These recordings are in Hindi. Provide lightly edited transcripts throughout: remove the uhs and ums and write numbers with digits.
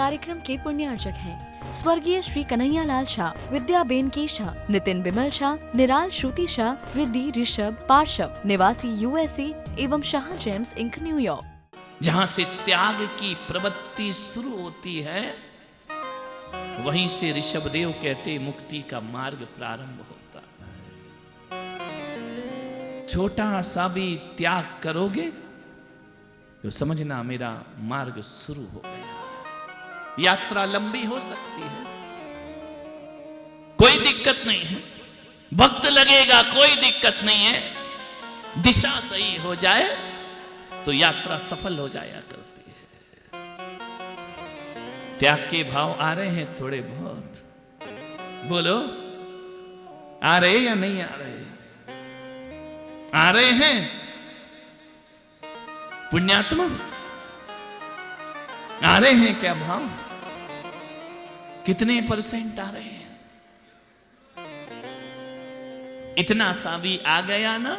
कार्यक्रम के पुण्यार्चक हैं स्वर्गीय श्री कन्हैया लाल शाह, विद्याबेन के शाह, नितिन बिमल शाह, निराल श्रुति शाह, रिद्धि ऋषभ पार्शव, निवासी USA एवं शाह जेम्स इंक न्यूयॉर्क। जहाँ से त्याग की प्रवृत्ति शुरू होती है, वहीं से ऋषभदेव कहते मुक्ति का मार्ग प्रारंभ होता है। छोटा सा भी त्याग करोगे तो समझना मेरा मार्ग शुरू हो गया। यात्रा लंबी हो सकती है, कोई दिक्कत नहीं है, वक्त लगेगा, कोई दिक्कत नहीं है। दिशा सही हो जाए तो यात्रा सफल हो जाया करती है। त्याग के भाव आ रहे हैं थोड़े बहुत, बोलो आ रहे या नहीं आ रहे? आ रहे हैं पुण्यात्मा, आ रहे हैं क्या भाव? कितने % आ रहे हैं? इतना सा भी आ गया ना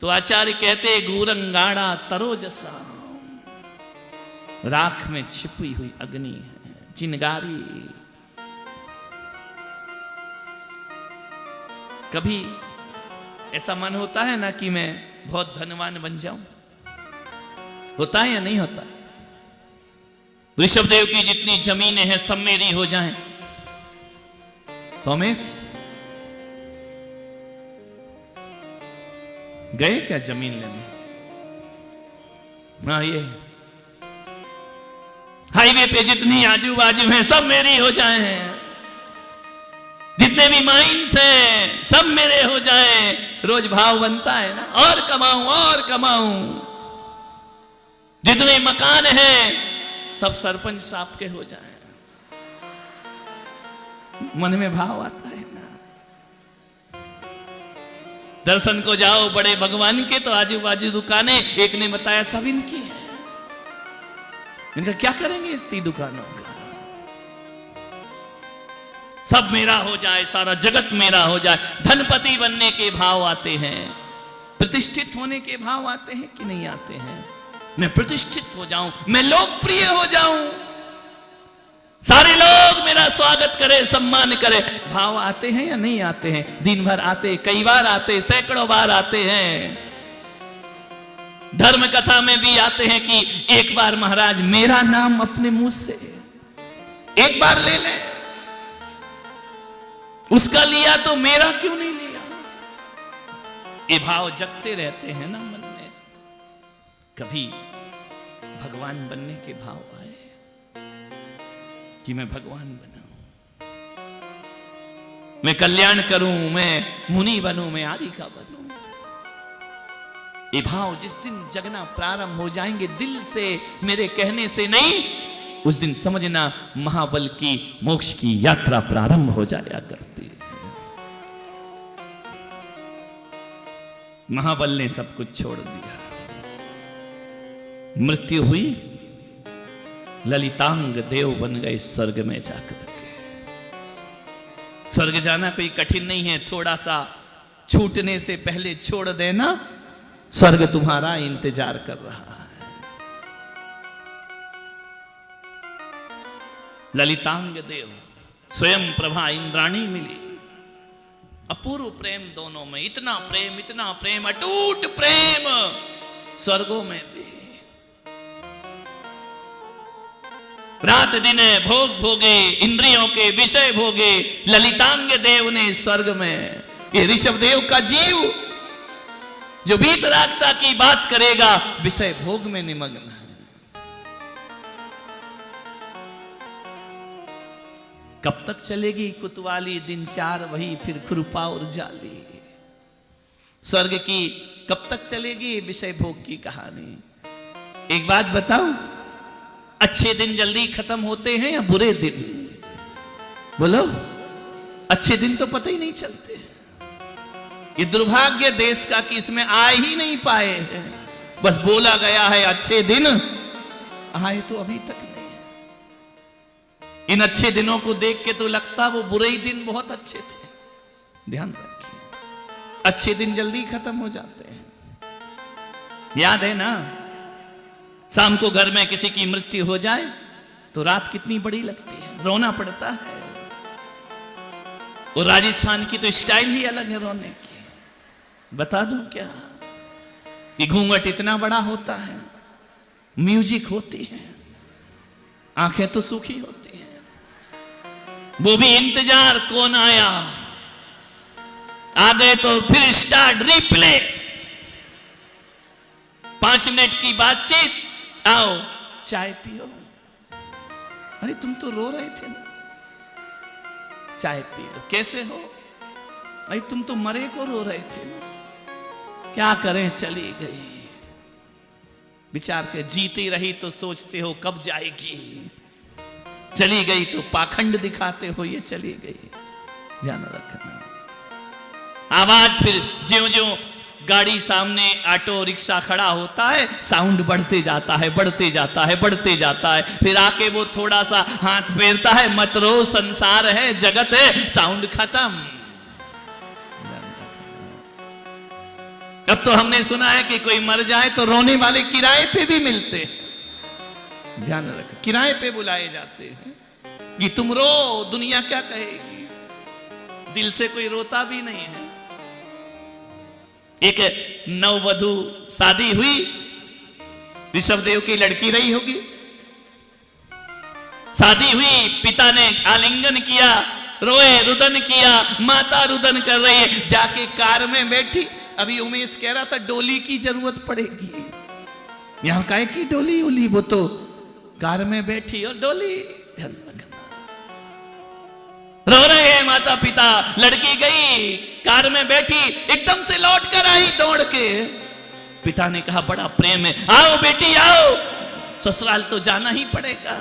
तो आचार्य कहते गूरंगाड़ा तरोजसा, राख में छिपी हुई अग्नि है, चिंगारी। कभी ऐसा मन होता है ना कि मैं बहुत धनवान बन जाऊं, होता है या नहीं होता? ऋषभदेव की जितनी जमीनें हैं सब मेरी हो जाएं। सोमेश गए क्या जमीन लेने? हाँ, ये हाईवे पे जितनी आजू बाजू हैं सब मेरी हो जाएं, जितने भी माइंस हैं सब मेरे हो जाएं। रोज भाव बनता है ना, और कमाऊं और कमाऊं। जितने मकान हैं सब सरपंच साहब के हो जाएं। मन में भाव आता है ना। दर्शन को जाओ बड़े भगवान के तो आजू बाजू दुकानें, एक ने बताया सब इनकी है। इनका क्या करेंगे इतनी दुकानों का? सब मेरा हो जाए, सारा जगत मेरा हो जाए। धनपति बनने के भाव आते हैं, प्रतिष्ठित होने के भाव आते हैं कि नहीं आते हैं? मैं प्रतिष्ठित हो जाऊं, मैं लोकप्रिय हो जाऊं, सारे लोग मेरा स्वागत करें, सम्मान करें। भाव आते हैं या नहीं आते हैं? दिन भर आते, कई बार आते, सैकड़ों बार आते हैं। धर्म कथा में भी आते हैं कि एक बार महाराज मेरा नाम अपने मुंह से एक बार ले लें, उसका लिया तो मेरा क्यों नहीं लिया? ये भाव जगते रहते हैं ना मन में। कभी भगवान बनने के भाव आए कि मैं भगवान बनाऊं, मैं कल्याण करूं, मैं मुनि बनूं, मैं आदि का बनूं। ये भाव जिस दिन जगना प्रारंभ हो जाएंगे दिल से, मेरे कहने से नहीं, उस दिन समझना महाबल की मोक्ष की यात्रा प्रारंभ हो जाया करती है। महाबल ने सब कुछ छोड़ दिया, मृत्यु हुई, ललितांग देव बन गए स्वर्ग में जाकर के। स्वर्ग जाना कोई कठिन नहीं है, थोड़ा सा छूटने से पहले छोड़ देना, स्वर्ग तुम्हारा इंतजार कर रहा है। ललितांग देव, स्वयं प्रभा इंद्राणी मिली, अपूर्व प्रेम दोनों में, इतना प्रेम, अटूट प्रेम स्वर्गों में भी। रात दिन भोग भोगे, इंद्रियों के विषय भोगे ललितांग देव ने स्वर्ग में। ये ऋषभदेव का जीव जो वीतरागता की बात करेगा, विषय भोग में निमग्न है। कब तक चलेगी कुतवाली दिन चार, वही फिर खुरपा और जाली। स्वर्ग की कब तक चलेगी विषय भोग की कहानी? एक बात बताऊं, अच्छे दिन जल्दी खत्म होते हैं या बुरे दिन? बोलो, अच्छे दिन तो पता ही नहीं चलते। ये दुर्भाग्य देश का कि इसमें आ ही नहीं पाए हैं। बस बोला गया है अच्छे दिन, आए तो अभी तक नहीं। इन अच्छे दिनों को देख के तो लगता वो बुरे ही दिन बहुत अच्छे थे। ध्यान रखिए, अच्छे दिन जल्दी खत्म हो जाते हैं। याद है ना, शाम को घर में किसी की मृत्यु हो जाए तो रात कितनी बड़ी लगती है, रोना पड़ता है। और राजस्थान की तो स्टाइल ही अलग है रोने की। बता दूं क्या, कि घूंघट इतना बड़ा होता है, म्यूजिक होती है, आंखें तो सूखी होती हैं, वो भी इंतजार कौन आया, आ गए तो फिर स्टार्ट रिप्ले, 5 मिनट की बातचीत, आओ चाय पियो। अरे तुम तो रो रहे थे ना, चाय पियो, कैसे हो? अरे तुम तो मरे को रो रहे थे ना, क्या करें चली गई। विचार के जीती रही तो सोचते हो कब जाएगी, चली गई तो पाखंड दिखाते हो ये चली गई। ध्यान रखना। आवाज फिर ज्यों ज्यों गाड़ी सामने ऑटो रिक्शा खड़ा होता है, साउंड बढ़ते जाता है, बढ़ते जाता है, बढ़ते जाता है। फिर आके वो थोड़ा सा हाथ फेरता है, मत रो संसार है जगत है, साउंड खत्म। अब तो हमने सुना है कि कोई मर जाए तो रोने वाले किराए पे भी मिलते। ध्यान रख, किराए पे बुलाए जाते हैं कि तुम रो, दुनिया क्या कहेगी। दिल से कोई रोता भी नहीं है। एक नववधु शादी हुई, ऋषभदेव की लड़की रही होगी, शादी हुई, पिता ने आलिंगन किया, रोए, रुदन किया, माता रुदन कर रही है, जाके कार में बैठी। अभी उमेश कह रहा था डोली की जरूरत पड़ेगी, यहां काहे की डोली उली, वो तो कार में बैठी और डोली। रो रहे हैं माता पिता, लड़की गई, कार में बैठी, एकदम से लौट कर आई दौड़ के। पिता ने कहा बड़ा प्रेम है, आओ बेटी आओ, ससुराल तो जाना ही पड़ेगा।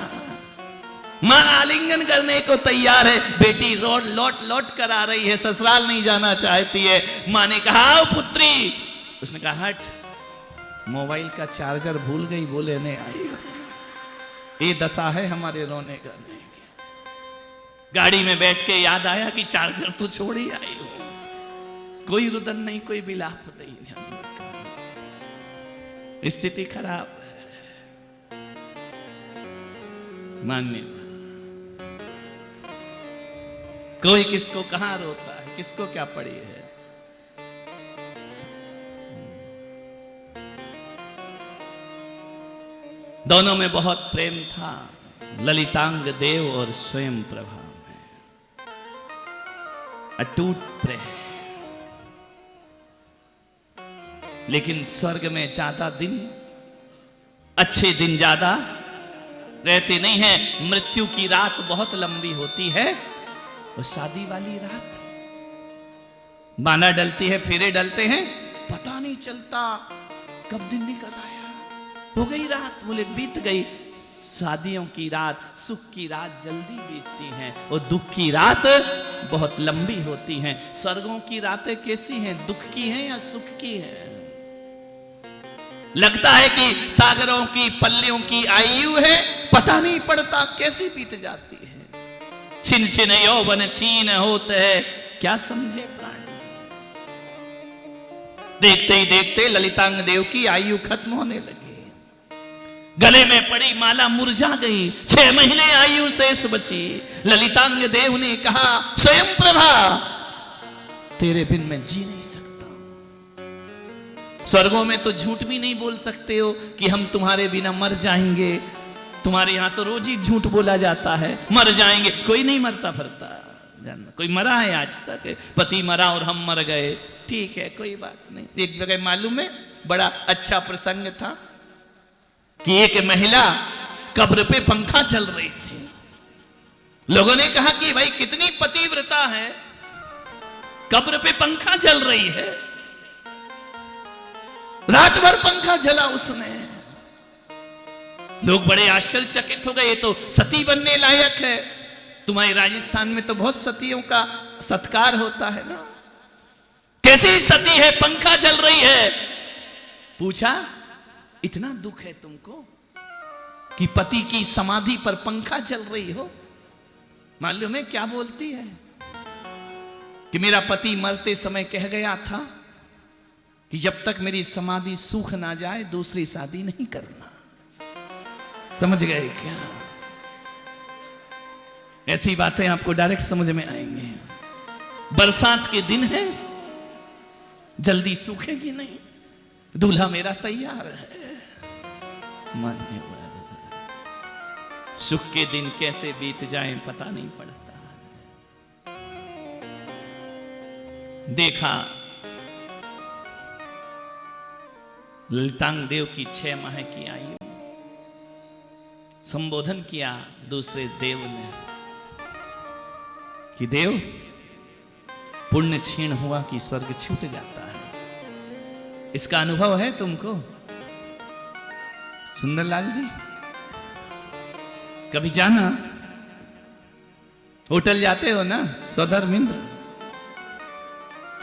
मां आलिंगन करने को तैयार है, बेटी रोड लौट लौट कर आ रही है, ससुराल नहीं जाना चाहती है। मां ने कहा आओ पुत्री, उसने कहा हट, मोबाइल का चार्जर भूल गई, वो लेने आई। ये दशा है हमारे रोने गाने की। गाड़ी में बैठ के याद आया कि चार्जर तो छोड़ ही आई हो। कोई रुदन नहीं, कोई विलाप नहीं, स्थिति खराब है। मान्य कोई किसको कहां रोता है, किसको क्या पड़ी है। दोनों में बहुत प्रेम था, ललितांग देव और स्वयं प्रभा में अटूट प्रेम। लेकिन स्वर्ग में ज्यादा दिन, अच्छे दिन ज्यादा रहते नहीं हैं। मृत्यु की रात बहुत लंबी होती है, और शादी वाली रात बाना डलती है, फेरे डलते हैं, पता नहीं चलता कब दिन निकल आया, हो गई रात, बोले बीत गई। शादियों की रात, सुख की रात जल्दी बीतती हैं, और दुख की रात बहुत लंबी होती हैं। स्वर्गों की रातें कैसी हैं, दुख की हैं या सुख की हैं? लगता है कि सागरों की पल्लियों की आयु है, पता नहीं पड़ता कैसी बीत जाती है। छिन छिन यौवन छीन होते है, क्या समझे प्राणी। देखते ही देखते ललितांग देव की आयु खत्म होने लगी, गले में पड़ी माला मुरझा गई, 6 महीने आयु शेष बची। ललितांग देव ने कहा स्वयं प्रभा, तेरे बिन मैं जी नहीं सकता। स्वर्गों में तो झूठ भी नहीं बोल सकते हो कि हम तुम्हारे बिना मर जाएंगे। तुम्हारे यहां तो रोज ही झूठ बोला जाता है, मर जाएंगे। कोई नहीं मरता फिरता, जानना कोई मरा है आज तक? पति मरा और हम मर गए, ठीक है कोई बात नहीं। एक जगह मालूम है, बड़ा अच्छा प्रसंग था कि एक महिला कब्र पे पंखा चल रही थी। लोगों ने कहा कि भाई कितनी पतिव्रता है, कब्र पे पंखा चल रही है। रात भर पंखा चला उसने। लोग बड़े आश्चर्यचकित हो गए, तो सती बनने लायक है। तुम्हारे राजस्थान में तो बहुत सतियों का सत्कार होता है ना, कैसी सती है, पंखा चल रही है। पूछा इतना दुख है तुमको कि पति की समाधि पर पंखा चल रही हो? मालूम है क्या बोलती है कि मेरा पति मरते समय कह गया था कि जब तक मेरी समाधि सूख ना जाए दूसरी शादी नहीं करना। समझ गए क्या? ऐसी बातें आपको डायरेक्ट समझ में आएंगी। बरसात के दिन है, जल्दी सूखेगी नहीं, दूल्हा मेरा तैयार है। मान्यवर सुख के दिन कैसे बीत जाएं पता नहीं पड़ता। देखा ललितांग देव की 6 माह की आयु, संबोधन किया दूसरे देव ने कि देव, पुण्य क्षीण हुआ कि स्वर्ग छूट जाता है। इसका अनुभव है तुमको? सुंदरलाल जी, कभी जाना? होटल जाते हो ना सौधर्मिंद्र?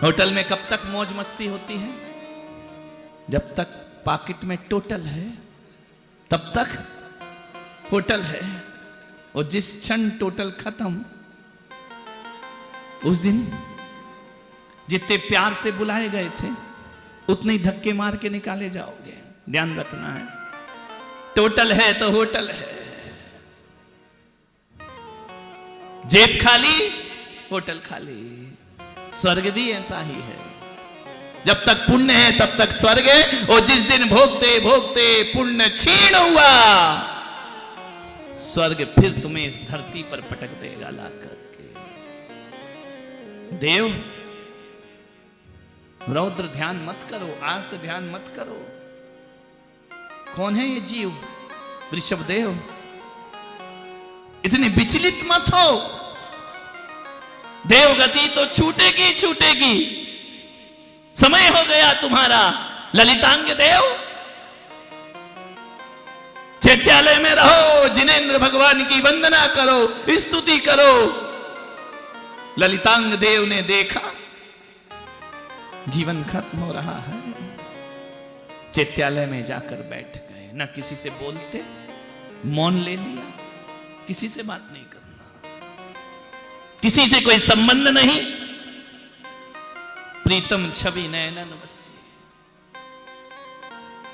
होटल में कब तक मौज मस्ती होती है? जब तक पॉकेट में टोटल है तब तक होटल है, और जिस क्षण टोटल खत्म उस दिन जितने प्यार से बुलाए गए थे उतने ही धक्के मार के निकाले जाओगे। ध्यान रखना है, टोटल है तो होटल है। जेब खाली, होटल खाली। स्वर्ग भी ऐसा ही है, जब तक पुण्य है तब तक स्वर्ग है, और जिस दिन भोगते भोगते पुण्य क्षीण हुआ, स्वर्ग फिर तुम्हें इस धरती पर पटक देगा ला करके। देव, रौद्र ध्यान मत करो, आर्त ध्यान मत करो। कौन है ये जीव? वृषभदेव, इतने विचलित मत हो। देवगति तो छूटेगी छूटेगी, समय हो गया तुम्हारा। ललितांग देव, चैत्यालय में रहो, जिनेंद्र भगवान की वंदना करो, स्तुति करो। ललितांग देव ने देखा जीवन खत्म हो रहा है, चैत्यालय में जाकर बैठ गए। ना किसी से बोलते, मौन ले लिया, किसी से बात नहीं करना, किसी से कोई संबंध नहीं। प्रीतम छवि नयनन बसी,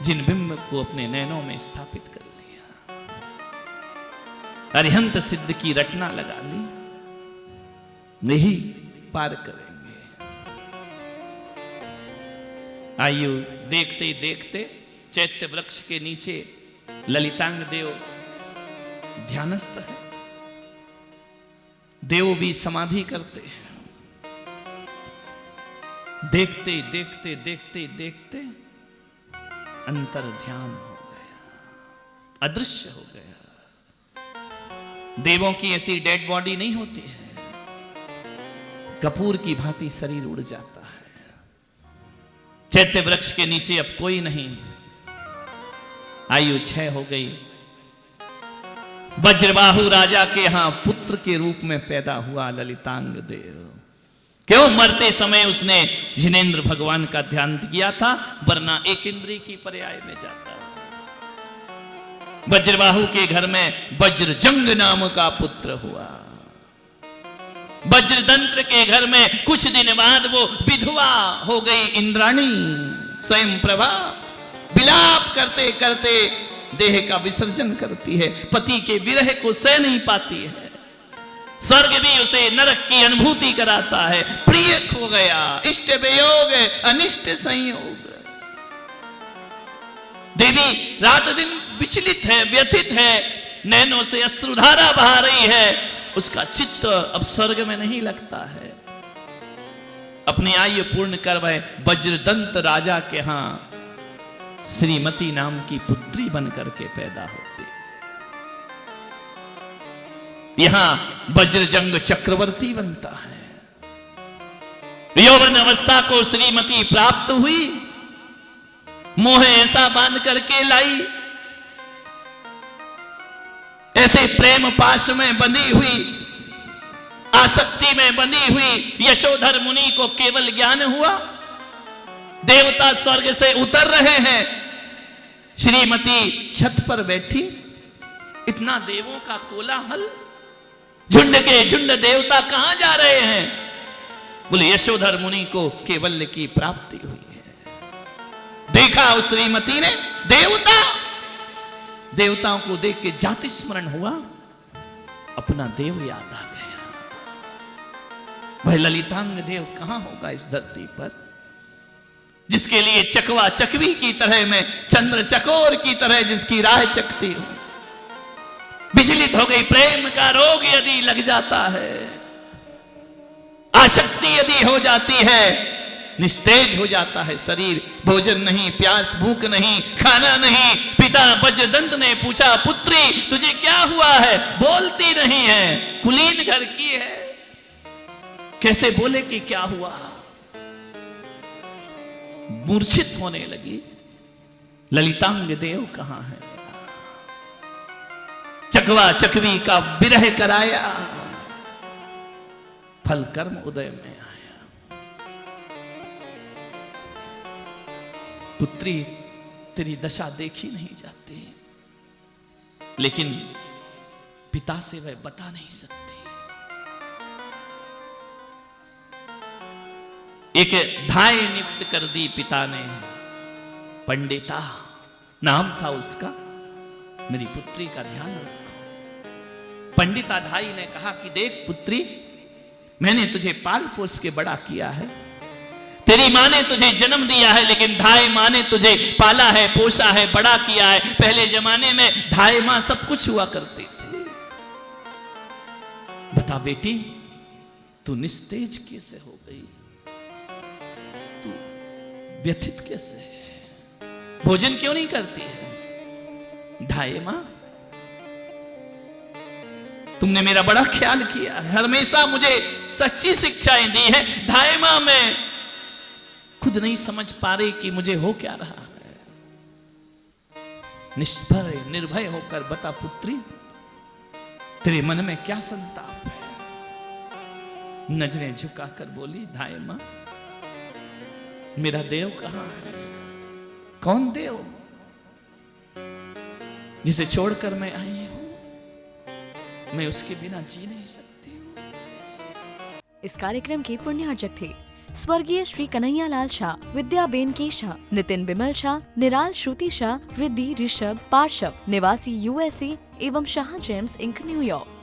जिन बिंब को अपने नैनों में स्थापित कर लिया। अरिहंत सिद्ध की रटना लगा ली, नहीं पार करेंगे। आयु देखते देखते चैत्य वृक्ष के नीचे ललितांग देव ध्यानस्थ है। देव भी समाधि करते हैं। देखते देखते देखते देखते अंतर ध्यान हो गया, अदृश्य हो गया। देवों की ऐसी डेड बॉडी नहीं होती है, कपूर की भांति शरीर उड़ जाता है। चैत्य वृक्ष के नीचे अब कोई नहीं। आयु 6 हो गई। वज्रबाहु राजा के यहां पुत्र के रूप में पैदा हुआ ललितांग देव। क्यों? मरते समय उसने जिनेंद्र भगवान का ध्यान किया था, वरना एक इंद्री की पर्याय में जाता। वज्रबाहु के घर में वज्रजंग नाम का पुत्र हुआ। वज्रदंत्र के घर में कुछ दिन बाद वो विधवा हो गई इंद्राणी स्वयं प्रभा। विलाप करते करते देह का विसर्जन करती है, पति के विरह को सह नहीं पाती है। स्वर्ग भी उसे नरक की अनुभूति कराता है। प्रिय खो गया, इष्ट वियोग, अनिष्ट संयोग। देवी रात दिन विचलित है, व्यथित है, नैनों से अश्रुधारा बहा रही है। उसका चित्त अब स्वर्ग में नहीं लगता है। अपनी आयु पूर्ण कर वह वज्रदंत राजा के यहां श्रीमती नाम की पुत्री बनकर के पैदा होती। यहां वज्रजंग चक्रवर्ती बनता है। यौवन अवस्था को श्रीमती प्राप्त हुई, मोह ऐसा बांध करके लाई, ऐसे प्रेम पाश में बंधी हुई, आसक्ति में बंधी हुई यशोधर मुनि को केवल ज्ञान हुआ देवता स्वर्ग से उतर रहे हैं। श्रीमती छत पर बैठी, इतना देवों का कोलाहल, झुंड के झुंड देवता कहां जा रहे हैं? बोले यशोधर मुनि को केवल्य की प्राप्ति हुई है। देखा उस श्रीमती ने देवताओं को देख के जाति स्मरण हुआ। अपना देव याद आ गया। वह ललितांग देव कहां होगा इस धरती पर, जिसके लिए चकवा चकवी की तरह मैं चंद्र चकोर की तरह जिसकी राह चकती हूं। विचलित हो गई, प्रेम का रोग यदि लग जाता है, आसक्ति यदि हो जाती है, निस्तेज हो जाता है शरीर, भोजन नहीं, प्यास भूख नहीं, खाना नहीं। पिता वज्रदंत ने पूछा, पुत्री तुझे क्या हुआ है, बोलती नहीं है, कुलीन घर की है, कैसे बोले कि क्या हुआ। मूर्छित होने लगी, ललितांग देव कहां है, चकवा चकवी का विरह कराया, फल कर्म उदय में आया। पुत्री तेरी दशा देखी नहीं जाती, लेकिन पिता से वह बता नहीं सकती। एक धाय नियुक्त कर दी पिता ने, पंडिता नाम था उसका, मेरी पुत्री का ध्यान रखो। पंडिता धाई ने कहा कि देख पुत्री, मैंने तुझे पाल पोस के बड़ा किया है, तेरी मां ने तुझे जन्म दिया है, लेकिन धाय मां ने तुझे पाला है, पोसा है, बड़ा किया है। पहले जमाने में धाय मां सब कुछ हुआ करती थी। बता बेटी, तू निस्तेज कैसे हो गई, तू व्यथित कैसे है, भोजन क्यों नहीं करती है। धाय मां, तुमने मेरा बड़ा ख्याल किया है, हमेशा मुझे सच्ची शिक्षाएं दी है। धाय मां, मैं खुद नहीं समझ पा रही कि मुझे हो क्या रहा है। निष्भय निर्भय होकर बता पुत्री, तेरे मन में क्या संताप है। नजरें झुकाकर बोली धाय मां, मेरा देव कहां है। कौन देव जिसे छोड़कर मैं आई हूं, मैं उसके बिना जी नहीं सकती। इस कार्यक्रम के पुण्यार्चक थे स्वर्गीय श्री कन्हैया लाल शाह, विद्याबेन के शाह, नितिन बिमल शाह, निराल श्रुति शाह, रिद्धि ऋषभ पार्शव, निवासी USA एवं शाह जेम्स इंक न्यूयॉर्क।